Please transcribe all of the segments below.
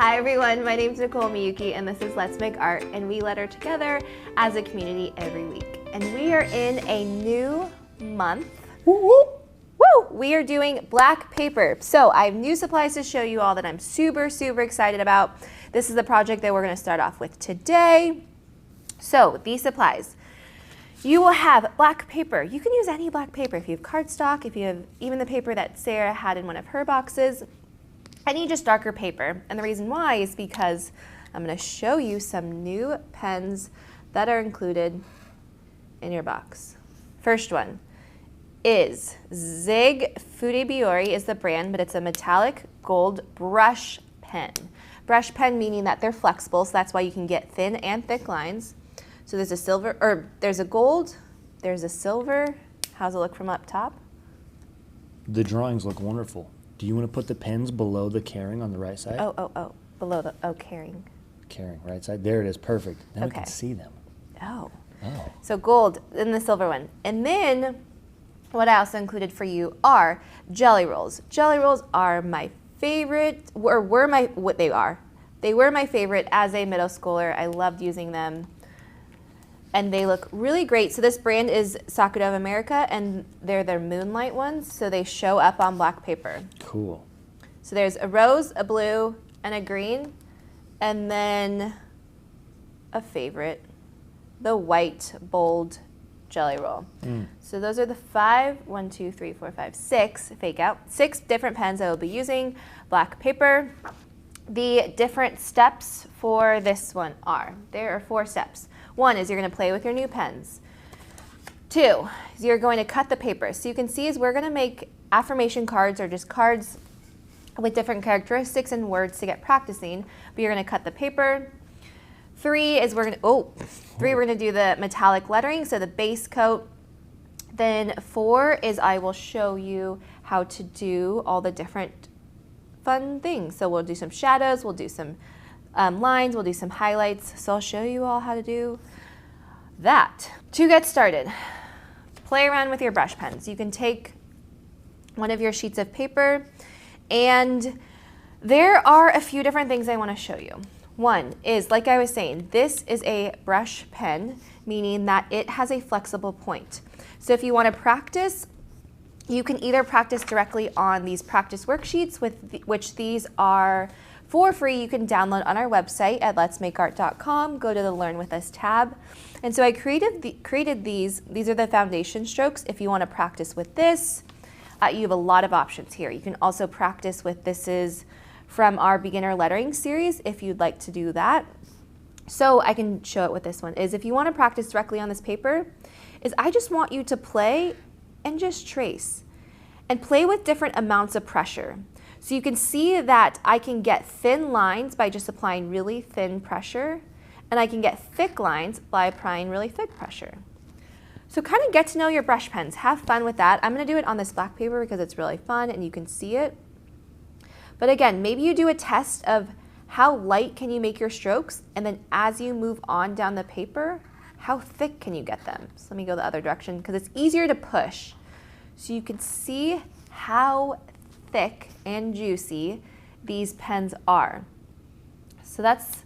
Hi everyone, my name is Nicole Miyuki and this is Let's Make Art, and we letter together as a community every week. And we are in a new month. Woo! We are doing black paper. So I have new supplies to show you all that I'm super excited about. This is the project that we're going to start off with today. So these supplies. You will have black paper. You can use any black paper. If you have cardstock, if you have even the paper that Sarah had in one of her boxes, any just darker paper. And the reason why is because I'm going to show you some new pens that are included in your box. First one is Zig Fudebiori is the brand, but it's a metallic gold brush pen. Brush pen meaning that they're flexible, so that's why you can get thin and thick lines. So there's a silver, or there's a gold, there's a silver. How's it look from up top? The drawings look wonderful. Do you want to put the pens below the caring on the right side? Oh, below the, caring. Caring, right side. There it is, perfect. Now we can see them. Oh. Oh. So gold in the silver one. And then what I also included for you are jelly rolls. Jelly rolls are my favorite, or were my, what they are. They were my favorite as a middle schooler. I loved using them. And they look really great. So this brand is Sakura of America, and they're their Moonlight ones, so they show up on black paper. Cool. So there's a rose, a blue, and a green, and then a favorite, the white bold jelly roll. So those are the 6 fake out, 6 different pens I will be using, black paper. The different steps for this one are, there are 4 steps. 1 is you're going to play with your new pens. 2 is you're going to cut the paper. So you can see is we're going to make affirmation cards, or just cards with different characteristics and words to get practicing, but you're going to cut the paper. 3 is we're going to do the metallic lettering, so the base coat. Then 4 is I will show you how to do all the different fun things. So we'll do some shadows, we'll do some lines, we'll do some highlights. So I'll show you all how to do that. To get started, play around with your brush pens. You can take one of your sheets of paper, and there are a few different things I want to show you. One is, like I was saying, this is a brush pen, meaning that it has a flexible point. So if you want to practice, you can either practice directly on these practice worksheets, which these are for free. You can download on our website at letsmakeart.com. Go to the Learn With Us tab. And so I created these. These are the foundation strokes. If you want to practice with this, you have a lot of options here. You can also practice with, this is from our beginner lettering series, if you'd like to do that. So I can show it with this one, is if you want to practice directly on this paper, is I just want you to play and just trace and play with different amounts of pressure. So you can see that I can get thin lines by just applying really thin pressure, and I can get thick lines by applying really thick pressure. So kind of get to know your brush pens. Have fun with that. I'm going to do it on this black paper because it's really fun and you can see it. But again, maybe you do a test of how light can you make your strokes, and then as you move on down the paper, how thick can you get them? So let me go the other direction because it's easier to push. So you can see how thick and juicy these pens are. So that's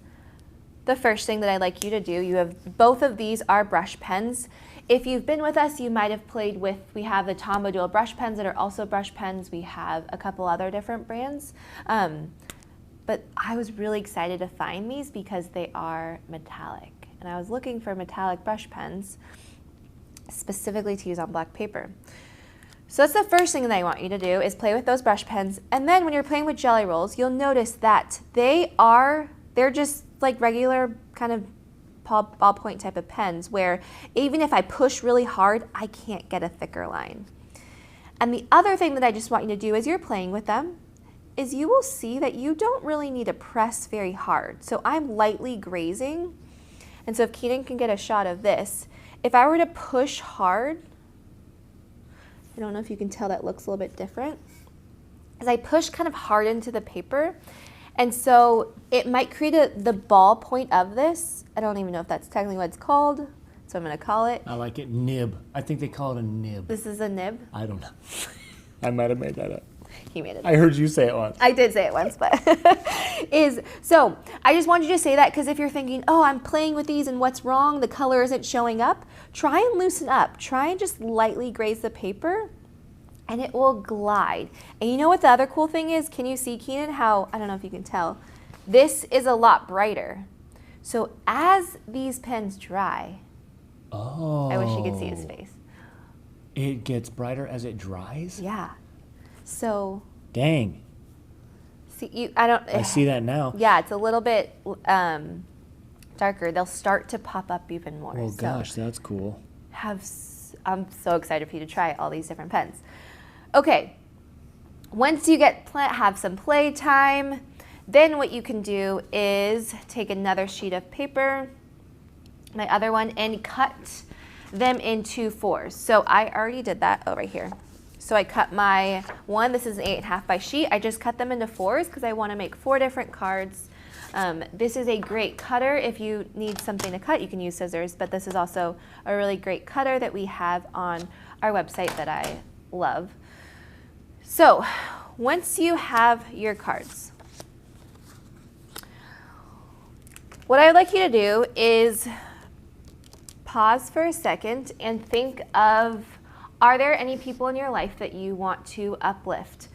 the first thing that I'd like you to do. You have, both of these are brush pens. If you've been with us, you might have played with, we have the Tombow Dual brush pens that are also brush pens. We have a couple other different brands. But I was really excited to find these because they are metallic. And I was looking for metallic brush pens specifically to use on black paper. So that's the first thing that I want you to do, is play with those brush pens. And then when you're playing with jelly rolls, you'll notice that they're just like regular kind of ballpoint type of pens, where even if I push really hard, I can't get a thicker line. And the other thing that I just want you to do as you're playing with them is you will see that you don't really need to press very hard. So I'm lightly grazing. And so if Keenan can get a shot of this, if I were to push hard, I don't know if you can tell that looks a little bit different, as I push kind of hard into the paper, and so it might create the ball point of this. I don't even know if that's technically what it's called, so I'm going to call it. I like it, nib. I think they call it a nib. This is a nib? I don't know. I might have made that up. He made it. I heard you say it once. I did say it once, but so I just wanted you to say that because if you're thinking, oh, I'm playing with these and what's wrong, the color isn't showing up, try and loosen up. Try and just lightly graze the paper and it will glide. And you know what the other cool thing is? Can you see, Keenan, how, I don't know if you can tell, this is a lot brighter. So as these pens dry, I wish you could see his face. It gets brighter as it dries? Yeah. So. Dang. See, I see that now. Yeah, it's a little bit darker. They'll start to pop up even more. Oh gosh, that's cool. I'm so excited for you to try all these different pens. Okay, once you have some play time, then what you can do is take another sheet of paper, my other one, and cut them into 4s. So I already did that, right here. So I cut my one, this is an 8.5 by sheet. I just cut them into 4s because I want to make 4 different cards. This is a great cutter. If you need something to cut, you can use scissors, but this is also a really great cutter that we have on our website that I love. So once you have your cards, what I would like you to do is pause for a second and think of, are there any people in your life that you want to uplift?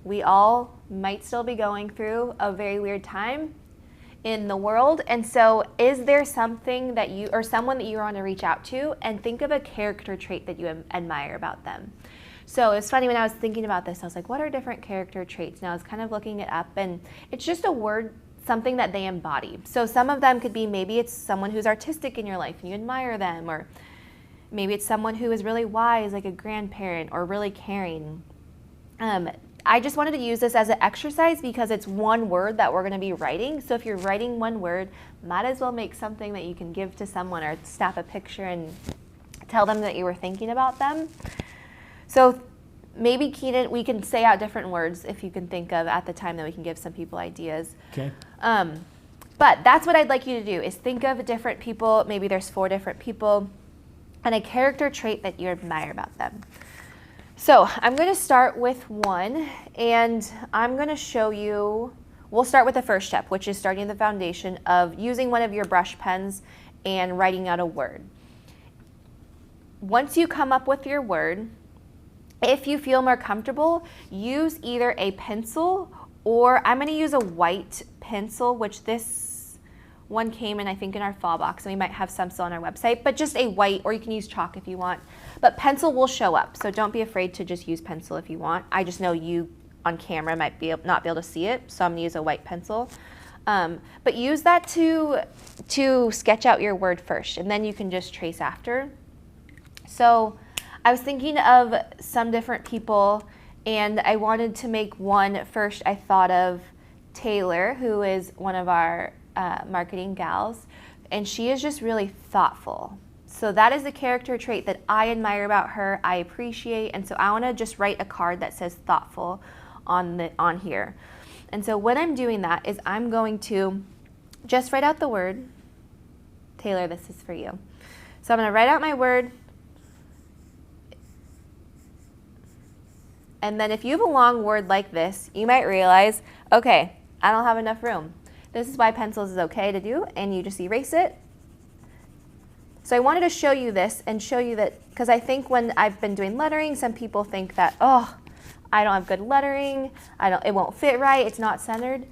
We all might still be going through a very weird time in the world. And so is there something that you, or someone that you want to reach out to, and think of a character trait that you admire about them? So it's funny, when I was thinking about this, I was like, what are different character traits? And I was kind of looking it up, and it's just a word, something that they embody. So some of them could be, maybe it's someone who's artistic in your life and you admire them, or maybe it's someone who is really wise, like a grandparent, or really caring. I just wanted to use this as an exercise because it's one word that we're going to be writing. So if you're writing one word, might as well make something that you can give to someone or snap a picture and tell them that you were thinking about them. So maybe, Keenan, we can say out different words if you can think of at the time, that we can give some people ideas. Okay. But that's what I'd like you to do, is think of different people. Maybe there's 4 different people and a character trait that you admire about them. So I'm going to start with one, and I'm going to show you, we'll start with the first step, which is starting the foundation of using one of your brush pens and writing out a word. Once you come up with your word, if you feel more comfortable, use either a pencil, or I'm going to use a white pencil, which this one came in, I think, in our fall box, and we might have some still on our website, but just a white, or you can use chalk if you want. But pencil will show up, so don't be afraid to just use pencil if you want. I just know you on camera might not be able to see it, so I'm going to use a white pencil. But use that to sketch out your word first, and then you can just trace after. So I was thinking of some different people, and I wanted to make one first. I thought of Taylor, who is one of our marketing gals, and she is just really thoughtful. So that is the character trait that I admire about her, I appreciate, and so I want to just write a card that says thoughtful on here. And so when I'm doing that is I'm going to just write out the word. Taylor, this is for you. So I'm going to write out my word, and then if you have a long word like this, you might realize, okay, I don't have enough room. This is why pencils is okay to do, and you just erase it. So I wanted to show you this and show you that, because I think when I've been doing lettering, some people think that, oh, I don't have good lettering, it won't fit right, it's not centered.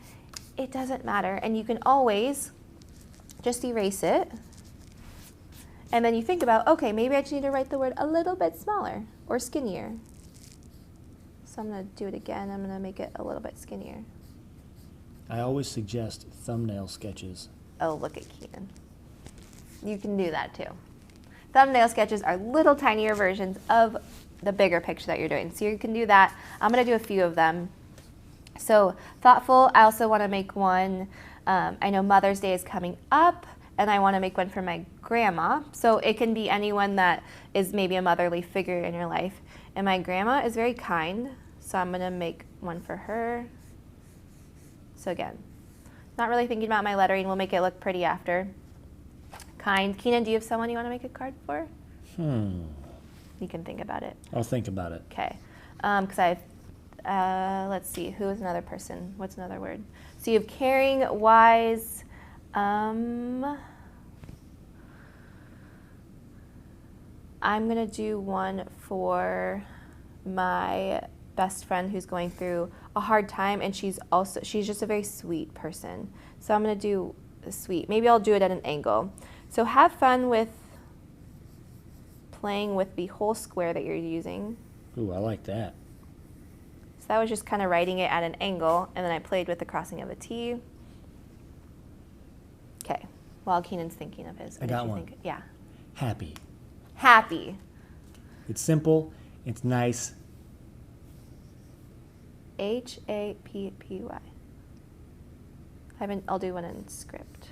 It doesn't matter, and you can always just erase it. And then you think about, okay, maybe I just need to write the word a little bit smaller or skinnier. So I'm going to do it again. I'm going to make it a little bit skinnier. I always suggest thumbnail sketches. Oh, look at Keenan. You can do that too. Thumbnail sketches are little tinier versions of the bigger picture that you're doing. So you can do that. I'm going to do a few of them. So thoughtful, I also want to make one. I know Mother's Day is coming up, and I want to make one for my grandma. So it can be anyone that is maybe a motherly figure in your life. And my grandma is very kind, so I'm going to make one for her. So again, not really thinking about my lettering. We'll make it look pretty after. Kind. Keenan, do you have someone you want to make a card for? You can think about it. I'll think about it. Okay. Because I have let's see, who is another person? What's another word? So you have caring, wise, I'm gonna do one for my best friend who's going through a hard time, and she's just a very sweet person. So I'm gonna do sweet. Maybe I'll do it at an angle. So have fun with playing with the whole square that you're using. Ooh, I like that. So that was just kind of writing it at an angle, and then I played with the crossing of a T. Okay, while Keenan's thinking of his. I got one. Think? Yeah. Happy. Happy. It's simple. It's nice. Happy. I'll do one in script.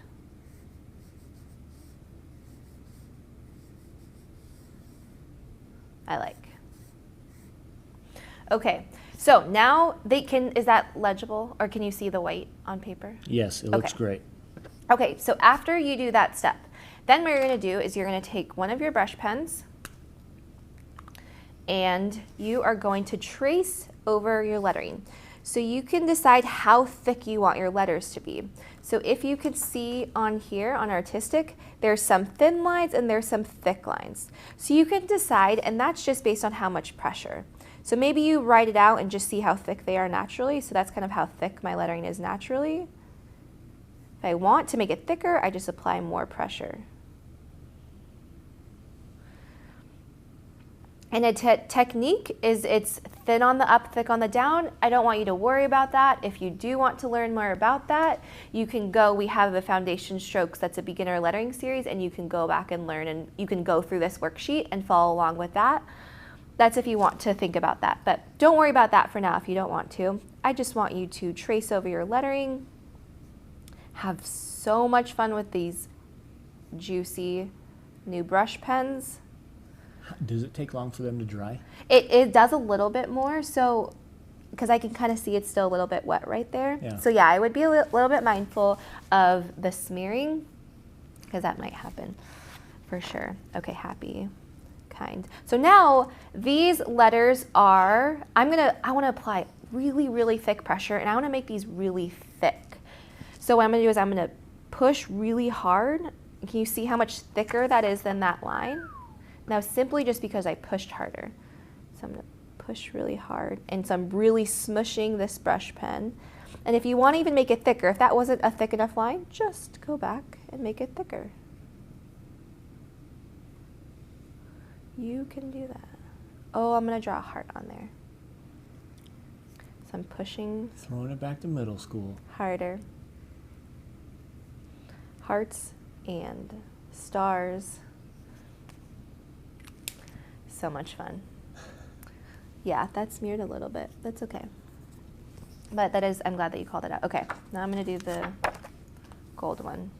I like. Okay, so now is that legible, or can you see the white on paper? Yes, it looks great. Okay, so after you do that step, then what you're gonna do is you're gonna take one of your brush pens and you are going to trace over your lettering. So you can decide how thick you want your letters to be. So if you can see on here on artistic, there's some thin lines and there's some thick lines. So you can decide, and that's just based on how much pressure. So maybe you write it out and just see how thick they are naturally. So that's kind of how thick my lettering is naturally. If I want to make it thicker, I just apply more pressure. And a technique is it's thin on the up, thick on the down. I don't want you to worry about that. If you do want to learn more about that, you can go, we have the foundation strokes, that's a beginner lettering series, and you can go back and learn, and you can go through this worksheet and follow along with that. That's if you want to think about that, but don't worry about that for now if you don't want to. I just want you to trace over your lettering, have so much fun with these juicy new brush pens. Does it take long for them to dry? It does a little bit more, so because I can kind of see it's still a little bit wet right there. Yeah. So yeah, I would be a little bit mindful of the smearing, because that might happen for sure. Okay, happy, kind. So now these letters are, I want to apply really, really thick pressure, and I want to make these really thick. So what I'm going to do is I'm going to push really hard. Can you see how much thicker that is than that line? Now simply just because I pushed harder. So I'm going to push really hard, and so I'm really smushing this brush pen. And if you want to even make it thicker, if that wasn't a thick enough line, just go back and make it thicker. You can do that. Oh, I'm going to draw a heart on there. So I'm pushing. Throwing it back to middle school. Harder. Hearts and stars. So much fun. Yeah, that smeared a little bit. That's okay. But that is, I'm glad that you called it out. Okay, now I'm going to do the gold one.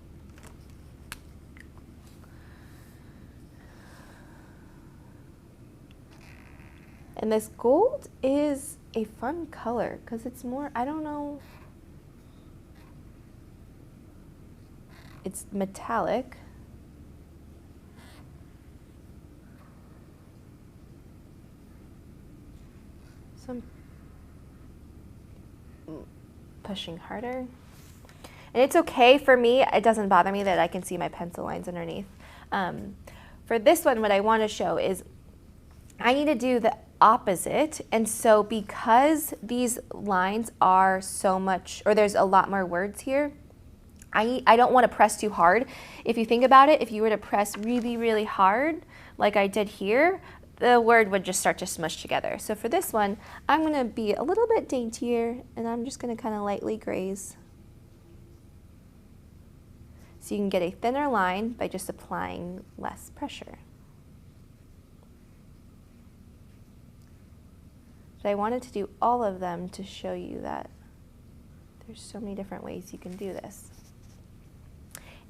And this gold is a fun color because it's more, I don't know, it's metallic. So I'm pushing harder. And it's okay for me, it doesn't bother me that I can see my pencil lines underneath. For this one, what I want to show is I need to do the opposite. And so because these lines are so much, or there's a lot more words here, I don't want to press too hard. If you think about it, if you were to press really, really hard, like I did here, the word would just start to smush together. So for this one, I'm going to be a little bit daintier, and I'm just going to kind of lightly graze. So you can get a thinner line by just applying less pressure. But I wanted to do all of them to show you that there's so many different ways you can do this.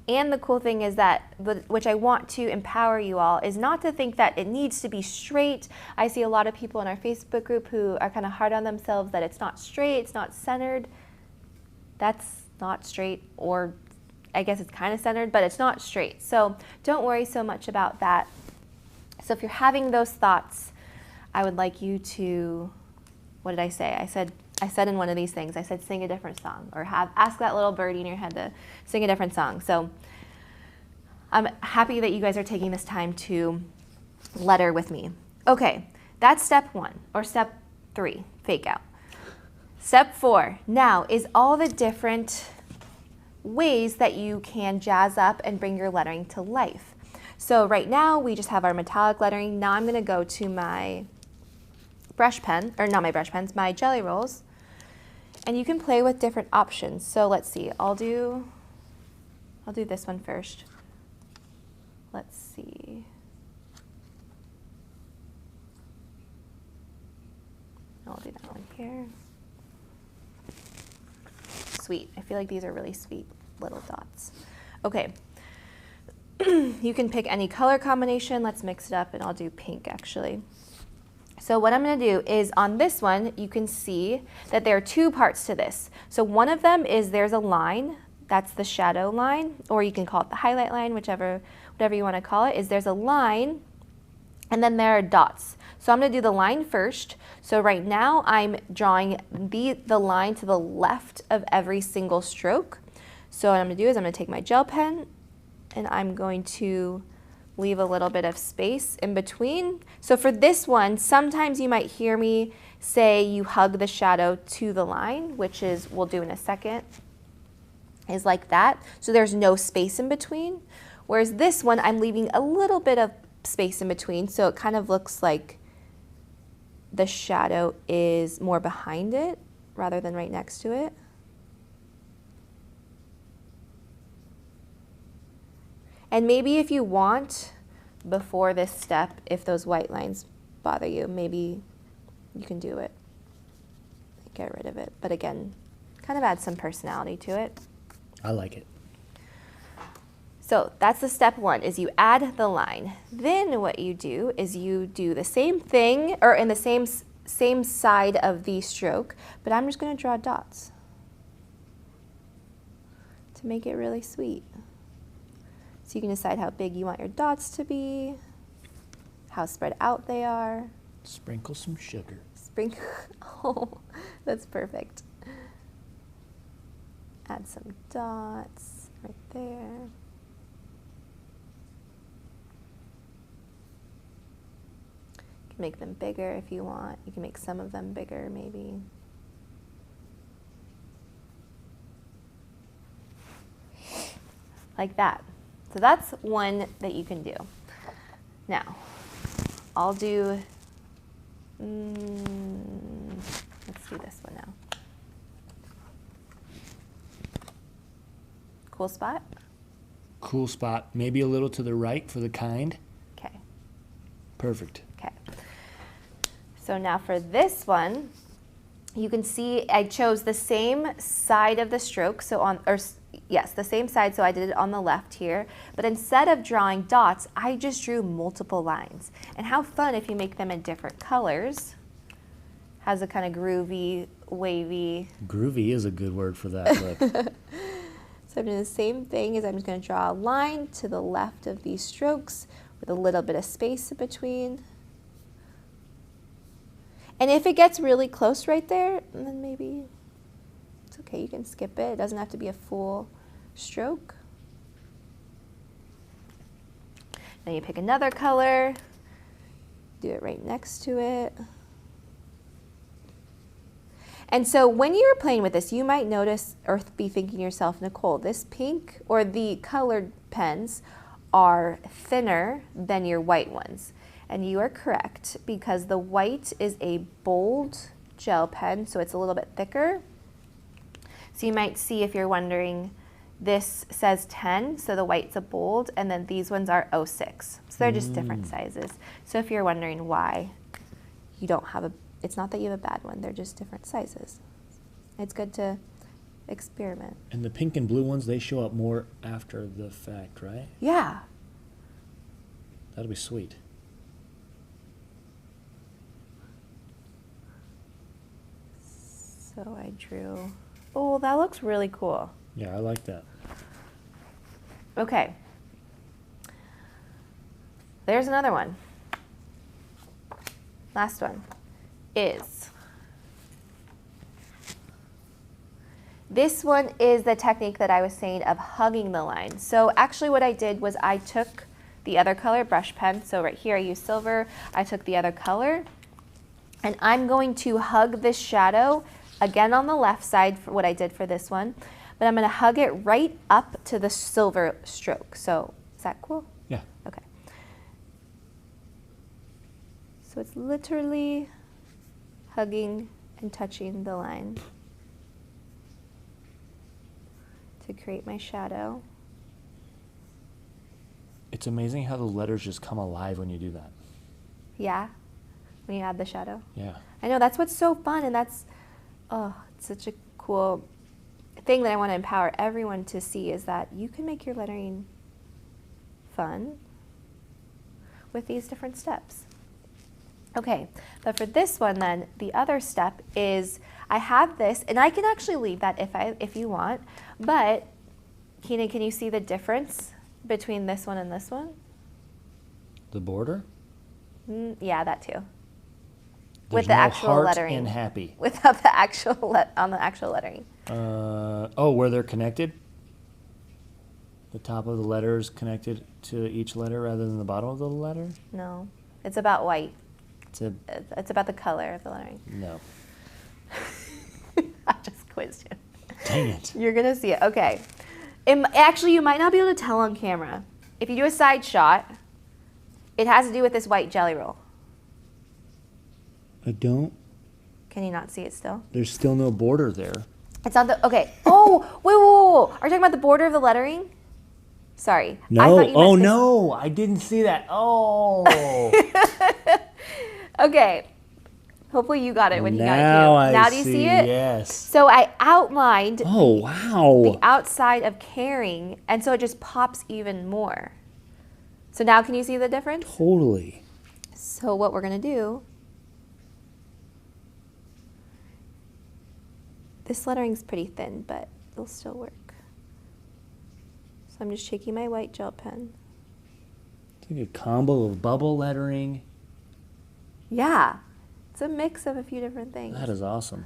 And the cool thing is that, which I want to empower you all, is not to think that it needs to be straight. I see a lot of people in our Facebook group who are kind of hard on themselves that it's not straight, it's not centered. That's not straight, or I guess it's kind of centered, but it's not straight. So don't worry so much about that. So if you're having those thoughts, I would like you to what did I say? I said in one of these things, I said sing a different song, or ask that little birdie in your head to sing a different song. So I'm happy that you guys are taking this time to letter with me. Okay, that's step 1, or step 3, fake out. Step 4 now is all the different ways that you can jazz up and bring your lettering to life. So right now we just have our metallic lettering. Now I'm gonna go to my brush pen, or not my brush pens, my jelly rolls. And you can play with different options. So let's see, I'll do this one first. Let's see. I'll do that one here. Sweet. I feel like these are really sweet little dots. Okay. You can pick any color combination. Let's mix it up, and I'll do pink actually. So what I'm going to do is on this one, you can see that there are 2 parts to this. So one of them is there's a line, that's the shadow line, or you can call it the highlight line, whatever you want to call it, is there's a line, and then there are dots. So I'm going to do the line first. So right now I'm drawing the line to the left of every single stroke. So what I'm going to do is I'm going to take my gel pen, and I'm going to leave a little bit of space in between. So for this one, sometimes you might hear me say you hug the shadow to the line, which is, we'll do in a second, is like that. So there's no space in between. Whereas this one, I'm leaving a little bit of space in between, so it kind of looks like the shadow is more behind it rather than right next to it. And maybe if you want, before this step, if those white lines bother you, maybe you can do it. Get rid of it. But again, kind of add some personality to it. I like it. So that's the step 1, is you add the line. Then what you do is you do the same thing, or in the same side of the stroke, but I'm just going to draw dots to make it really sweet. So you can decide how big you want your dots to be, how spread out they are. Sprinkle some sugar. Sprinkle, oh, that's perfect. Add some dots right there. You can make them bigger if you want. You can make some of them bigger maybe. Like that. So that's one that you can do. Now, I'll do, let's do this one now. Cool spot? Cool spot. Maybe a little to the right for the kind. Okay. Perfect. Okay. So now for this one, you can see I chose the same side of the stroke, so on, or yes, the same side, so I did it on the left here. But instead of drawing dots, I just drew multiple lines. And how fun if you make them in different colors. Has a kind of groovy, wavy. Groovy is a good word for that look. So I'm doing the same thing, is I'm just going to draw a line to the left of these strokes with a little bit of space in between. And if it gets really close right there, then maybe it's okay, you can skip it. It doesn't have to be a full stroke. Then you pick another color, do it right next to it. And so when you're playing with this, you might notice or be thinking to yourself, Nicole, this pink or the colored pens are thinner than your white ones. And you are correct, because the white is a bold gel pen, so it's a little bit thicker. So you might see, if you're wondering, this says 10, so the white's a bold, and then these ones are 06. So they're just different sizes. So if you're wondering why you don't have a, it's not that you have a bad one, they're just different sizes. It's good to experiment. And the pink and blue ones, they show up more after the fact, right? Yeah. That'll be sweet. So I drew, oh, that looks really cool. Yeah, I like that. Okay. There's another one. Last one is This one is the technique that I was saying of hugging the line. So actually what I did was I took the other color brush pen. So right here I used silver. I took the other color and I'm going to hug this shadow again on the left side for what I did for this one, but I'm going to hug it right up to the silver stroke. So is that cool? Yeah. Okay. So it's literally hugging and touching the line to create my shadow. It's amazing how the letters just come alive when you do that. Yeah, when you add the shadow. Yeah. I know, that's what's so fun, and that's, oh, it's such a cool thing that I want to empower everyone to see, is that you can make your lettering fun with these different steps. Okay, but for this one then, the other step is I have this, and I can actually leave that if you want, but Keenan, can you see the difference between this one and this one? The border? Yeah, that too. There's With the no actual heart lettering. and happy. Without the actual on the actual lettering. Oh, where they're connected? The top of the letter is connected to each letter rather than the bottom of the letter? No, it's about white. It's It's about the color of the lettering. no. I just quizzed you. Dang it. You're gonna see it. Okay. Actually, you might not be able to tell on camera. If you do a side shot, it has to do with this white jelly roll. I don't. Can you not see it still? There's still no border there. It's on the, okay. Oh, wait. Are you talking about the border of the lettering? Sorry. I No. thought you Oh, meant this. no. I didn't see that. Oh. Okay. Hopefully you got it when he got it Now too. I Now do you see it? Yes. So I outlined Oh, wow. the outside of caring, and so it just pops even more. So now can you see the difference? Totally. So what we're going to do, this lettering's pretty thin, but it'll still work. So I'm just shaking my white gel pen. It's like a combo of bubble lettering. Yeah, it's a mix of a few different things. That is awesome.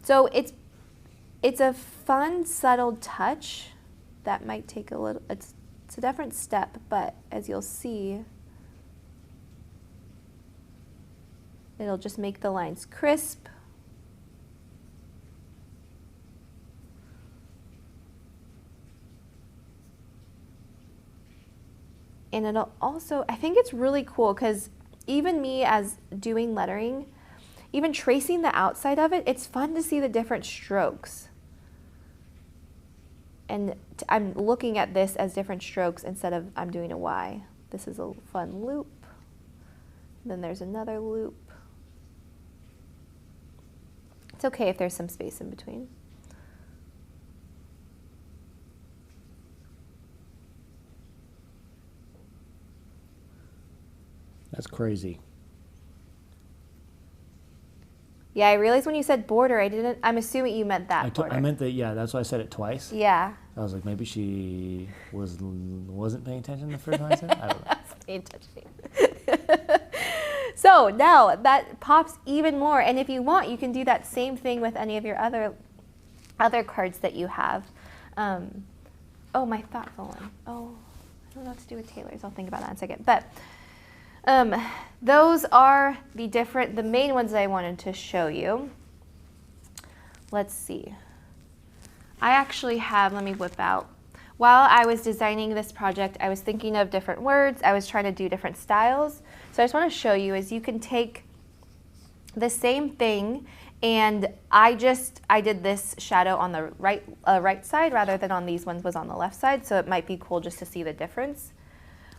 So it's a fun, subtle touch that might take a little, it's a different step, but as you'll see, it'll just make the lines crisp. And it'll also, I think it's really cool because even me as doing lettering, even tracing the outside of it, it's fun to see the different strokes. And I'm looking at this as different strokes instead of I'm doing a Y. This is a fun loop. Then there's another loop. It's okay if there's some space in between. That's crazy. Yeah, I realized when you said border, I'm assuming you meant that border. I meant that, yeah, that's why I said it twice. Yeah. I was like, maybe she wasn't paying attention the first time I said it? I don't know. Paying attention. So now that pops even more. And if you want, you can do that same thing with any of your other cards that you have. Oh, my thoughtful one. Oh, I don't know what to do with Taylor's. I'll think about that in a second. But those are the main ones that I wanted to show you. Let's see. I actually have, let me whip out. While I was designing this project, I was thinking of different words. I was trying to do different styles. So I just want to show you is you can take the same thing, and I did this shadow on the right side rather than on these ones was on the left side. So it might be cool just to see the difference.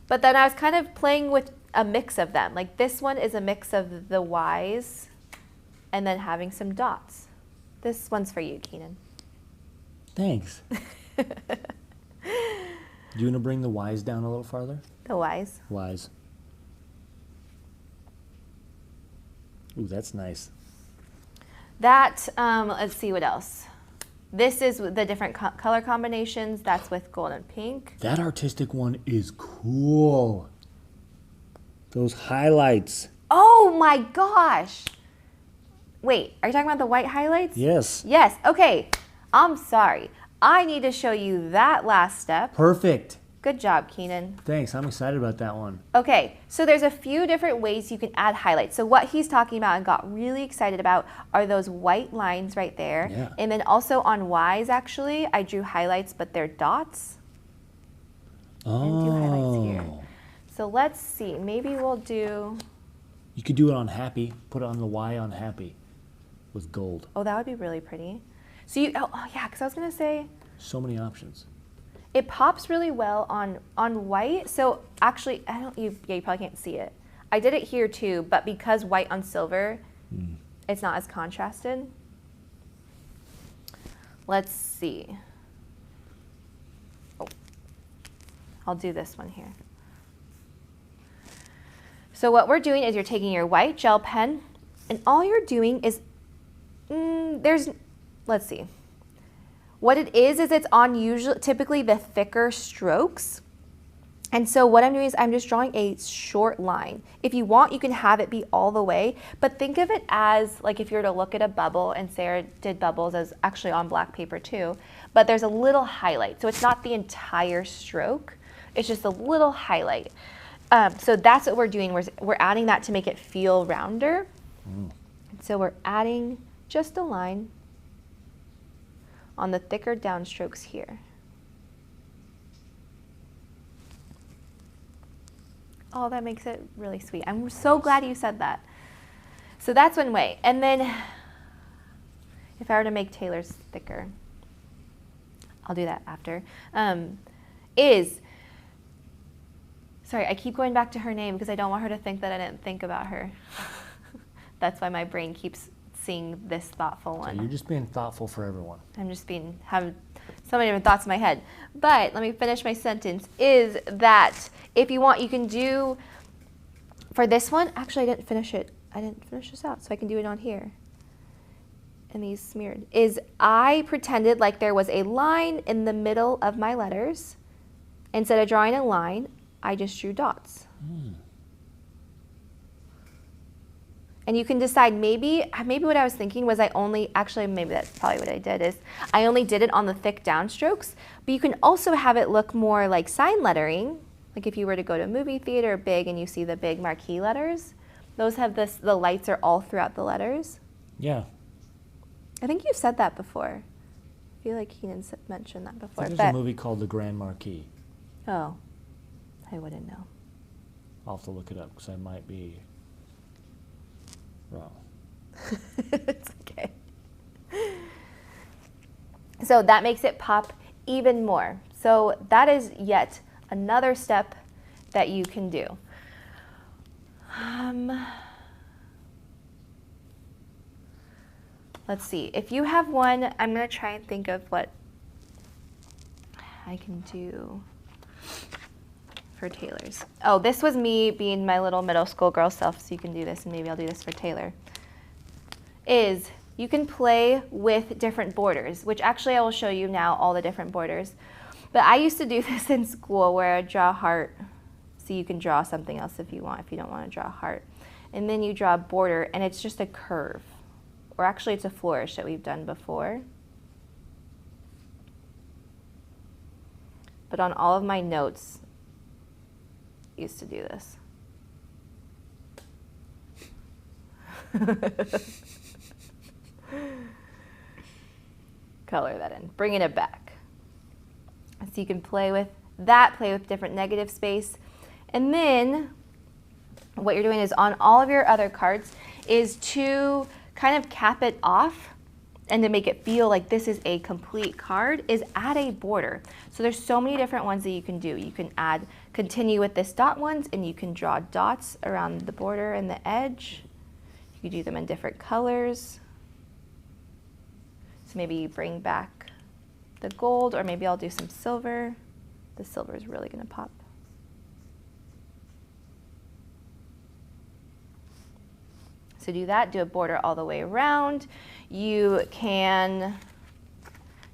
But then I was kind of playing with a mix of them. Like this one is a mix of the Y's and then having some dots. This one's for you, Keenan. Thanks. Do you want to bring the Y's down a little farther? The Y's. Y's. Ooh, that's nice. That, let's see what else. This is the different color combinations. That's with gold and pink. That artistic one is cool. Those highlights. Oh my gosh. Wait, are you talking about the white highlights? Yes. Yes, okay. I'm sorry. I need to show you that last step. Perfect. Good job, Keenan. Thanks. I'm excited about that one. Okay, so there's a few different ways you can add highlights. So what he's talking about and got really excited about are those white lines right there. Yeah. And then also on Y's, actually, I drew highlights, but they're dots. And do highlights here. So let's see. Maybe we'll do... You could do it on happy. Put it on the Y on happy with gold. Oh, that would be really pretty. So you... Oh yeah, because I was going to say... So many options. It pops really well on white. So actually, you probably can't see it. I did it here too, but because white on silver, it's not as contrasted. Let's see. Oh, I'll do this one here. So what we're doing is you're taking your white gel pen, and all you're doing is, let's see. What it is it's on typically the thicker strokes. And so what I'm doing is I'm just drawing a short line. If you want, you can have it be all the way, but think of it as like if you were to look at a bubble, and Sarah did bubbles as actually on black paper too, but there's a little highlight. So it's not the entire stroke, it's just a little highlight. So that's what we're doing. We're adding that to make it feel rounder. So we're adding just a line on the thicker downstrokes here. Oh, that makes it really sweet. I'm so glad you said that. So that's one way. And then if I were to make Taylor's thicker, I'll do that after, sorry, I keep going back to her name because I don't want her to think that I didn't think about her. That's why my brain keeps seeing this thoughtful one. So you're just being thoughtful for everyone. I'm just having so many different thoughts in my head. But let me finish my sentence, is that if you want, you can do, for this one, actually I didn't finish it. I didn't finish this out, so I can do it on here. And these smeared. I pretended like there was a line in the middle of my letters. Instead of drawing a line, I just drew dots. And you can decide, maybe what I was thinking was maybe that's probably what I did, is I only did it on the thick downstrokes, but you can also have it look more like sign lettering. Like if you were to go to a movie theater big and you see the big marquee letters, those have the lights are all throughout the letters. Yeah. I think you've said that before. I feel like Keenan mentioned that before. There's a movie called The Grand Marquis. Oh, I wouldn't know. I'll have to look it up because I might be wrong. It's okay. So that makes it pop even more. So that is yet another step that you can do. Let's see. If you have one, I'm going to try and think of what I can do for Taylor's. Oh, this was me being my little middle school girl self, so you can do this, and maybe I'll do this for Taylor. You can play with different borders, which actually I will show you now all the different borders. But I used to do this in school where I draw a heart, so you can draw something else if you want, if you don't want to draw a heart. And then you draw a border, and it's just a curve. Or actually it's a flourish that we've done before. But on all of my notes, I used to do this. Color that in, bringing it back. So you can play with that, play with different negative space. And then what you're doing is on all of your other cards is to kind of cap it off and to make it feel like this is a complete card, is add a border. So there's so many different ones that you can do. You can continue with this dot ones, and you can draw dots around the border and the edge. You can do them in different colors. So maybe you bring back the gold, or maybe I'll do some silver. The silver is really gonna pop. So do that, do a border all the way around. You can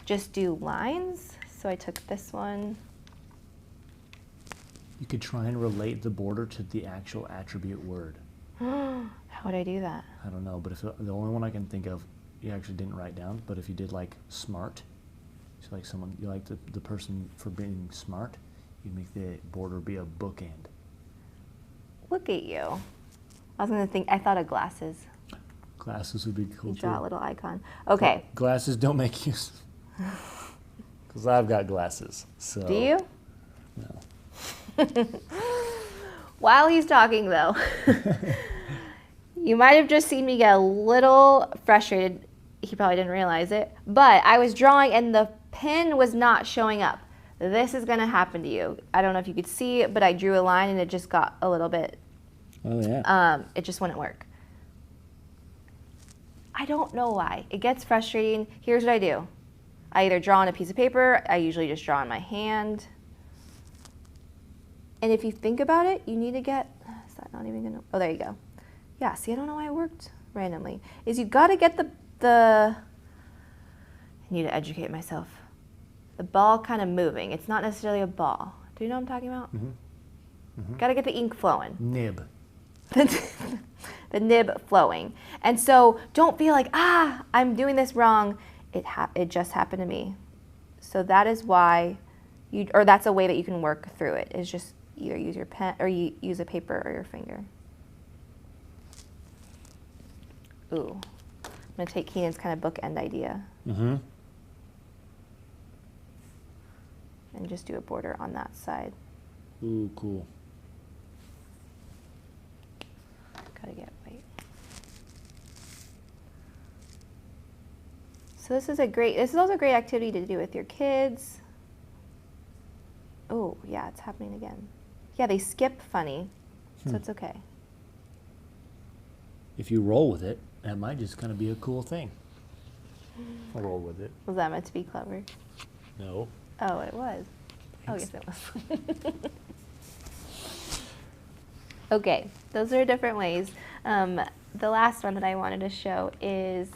just do lines. So I took this one. You could try and relate the border to the actual attribute word. How would I do that? I don't know, but if the only one I can think of you actually didn't write down, but if you did like smart, so like someone, you like the person for being smart, you'd make the border be a bookend. Look at you. I was gonna think, I thought of glasses. Glasses would be cool too. Draw a little icon. Okay. Glasses don't make you, because I've got glasses. So. Do you? No. While he's talking though, you might have just seen me get a little frustrated. He probably didn't realize it, but I was drawing and the pen was not showing up. This is gonna happen to you. I don't know if you could see it, but I drew a line and it just got a little bit, Oh yeah. it just wouldn't work. I don't know why. It gets frustrating. Here's what I do. I either draw on a piece of paper, I usually just draw in my hand. And if you think about it, you need to get, is that not even gonna, oh, there you go. Yeah, see, I don't know why it worked randomly. Is you gotta get I need to educate myself. The ball kind of moving. It's not necessarily a ball. Do you know what I'm talking about? Mm-hmm. Mm-hmm. Gotta get the ink flowing. Nib. The nib flowing. And so don't feel like, I'm doing this wrong. It just happened to me. So that is why that's a way that you can work through it, is just either use your pen or you use a paper or your finger. Ooh. I'm gonna take Keenan's kind of bookend idea. Mm-hmm. And just do a border on that side. Ooh, cool. Gotta get white. So this is also a great activity to do with your kids. Oh, yeah, it's happening again. Yeah, they skip funny, so it's okay. If you roll with it, that might just kind of be a cool thing. I'll roll with it. Was that meant to be clever? No. Oh, it was. Oh, yes, it was. Okay, those are different ways. The last one that I wanted to show is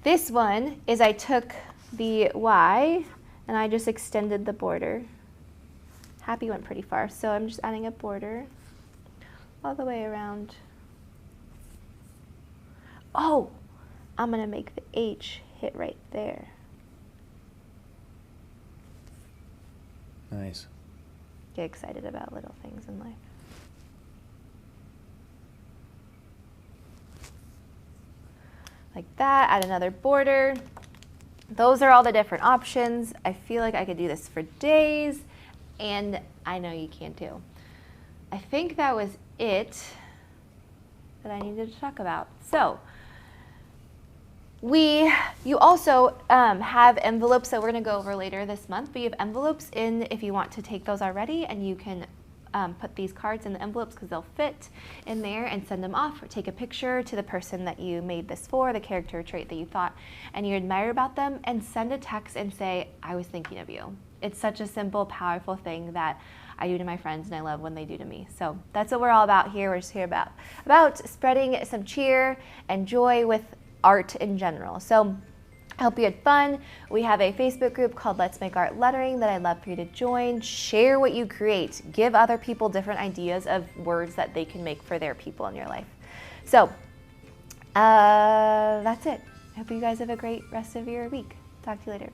this one is I took the Y and I just extended the border. Happy went pretty far, so I'm just adding a border all the way around. Oh, I'm gonna make the H hit right there. Nice. Get excited about little things in life. Like that, add another border. Those are all the different options. I feel like I could do this for days, and I know you can too. I think that was it that I needed to talk about. So, you also have envelopes that we're going to go over later this month, but you have envelopes in if you want to take those already, and you can put these cards in the envelopes because they'll fit in there, and send them off or take a picture to the person that you made this for, the character trait that you thought and you admire about them, and send a text and say, I was thinking of you. It's such a simple, powerful thing that I do to my friends, and I love when they do to me. So that's what we're all about here. We're just here about spreading some cheer and joy with art in general. So I hope you had fun. We have a Facebook group called Let's Make Art Lettering that I'd love for you to join. Share what you create. Give other people different ideas of words that they can make for their people in your life. So that's it. I hope you guys have a great rest of your week. Talk to you later.